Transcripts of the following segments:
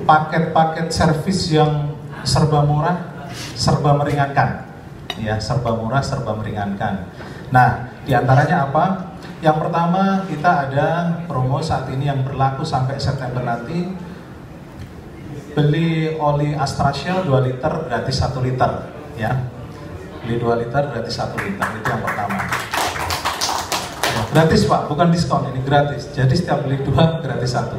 paket-paket servis yang serba murah, serba meringankan. Ya, serba murah, serba meringankan. Nah, diantaranya apa? Yang pertama, kita ada promo saat ini yang berlaku sampai September nanti. Beli oli Astra Shell 2 liter gratis 1 liter, ya. Beli 2 liter gratis 1 liter, itu yang pertama. Ya, gratis Pak, bukan diskon, ini gratis. Jadi setiap beli 2 gratis 1.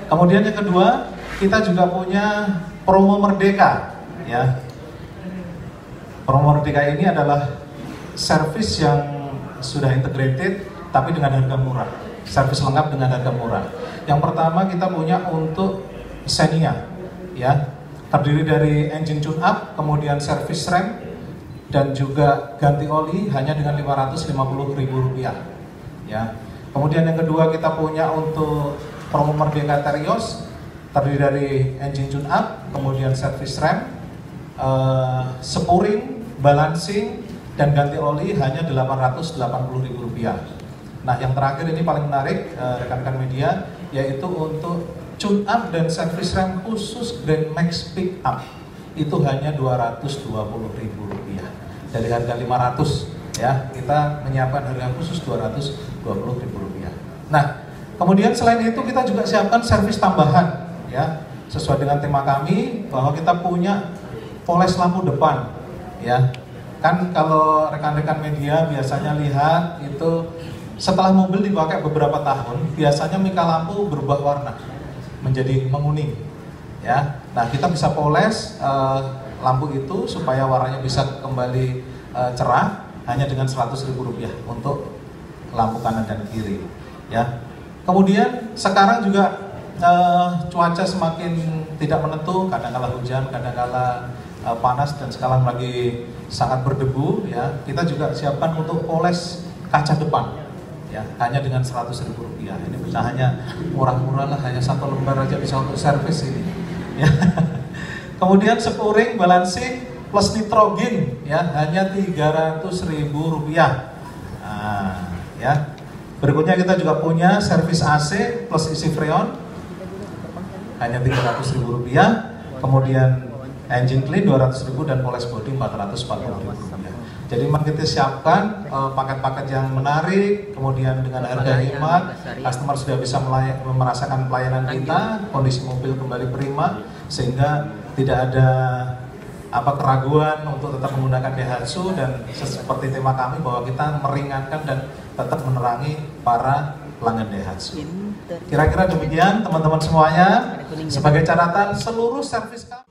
Kemudian yang kedua, kita juga punya promo Merdeka, ya. Promo Merdeka ini adalah servis yang sudah integrated tapi dengan harga murah, servis lengkap dengan harga murah. Yang pertama kita punya untuk Xenia, ya, terdiri dari engine tune up, kemudian servis rem, dan juga ganti oli hanya dengan Rp550.000, ya. Kemudian yang kedua kita punya untuk promo Merdeka Terios, terdiri dari engine tune up, kemudian servis rem, spuring, balancing, dan ganti oli hanya Rp880.000. Nah, yang terakhir ini paling menarik rekan-rekan media, yaitu untuk tune up dan servis rem khusus Grand Max Pick Up itu hanya Rp220.000 dari harga 500, ya. Kita menyiapkan harga khusus Rp220.000. Nah, kemudian selain itu kita juga siapkan servis tambahan, ya, sesuai dengan tema kami bahwa kita punya poles lampu depan, ya. Kan kalau rekan-rekan media biasanya lihat itu setelah mobil dipakai beberapa tahun, biasanya mika lampu berubah warna menjadi menguning, ya. Nah, kita bisa poles lampu itu supaya warnanya bisa kembali cerah hanya dengan Rp100.000 untuk lampu kanan dan kiri, ya. Kemudian sekarang juga cuaca semakin tidak menentu, kadang-kala hujan, kadang-kala panas, dan sekarang lagi sangat berdebu, ya. Kita juga siapkan untuk poles kaca depan, ya, hanya dengan Rp100.000. Ini bisa hanya murah-murah lah, hanya 1 lembar aja bisa untuk servis ini, ya. Kemudian spuring, balancing plus nitrogen, ya, hanya Rp300.000. Nah, ya. Berikutnya kita juga punya servis AC plus isi freon hanya Rp300.000. Kemudian engine clean 200.000 dan poles body 440.000. Jadi memang kita siapkan paket-paket yang menarik, kemudian dengan harga hemat, customer sudah bisa merasakan pelayanan kita, kondisi mobil kembali prima, sehingga tidak ada keraguan untuk tetap menggunakan Daihatsu, dan seperti tema kami bahwa kita meringankan dan tetap menerangi para pelanggan Daihatsu. Kira-kira demikian teman-teman semuanya. Sebagai catatan, seluruh servis kami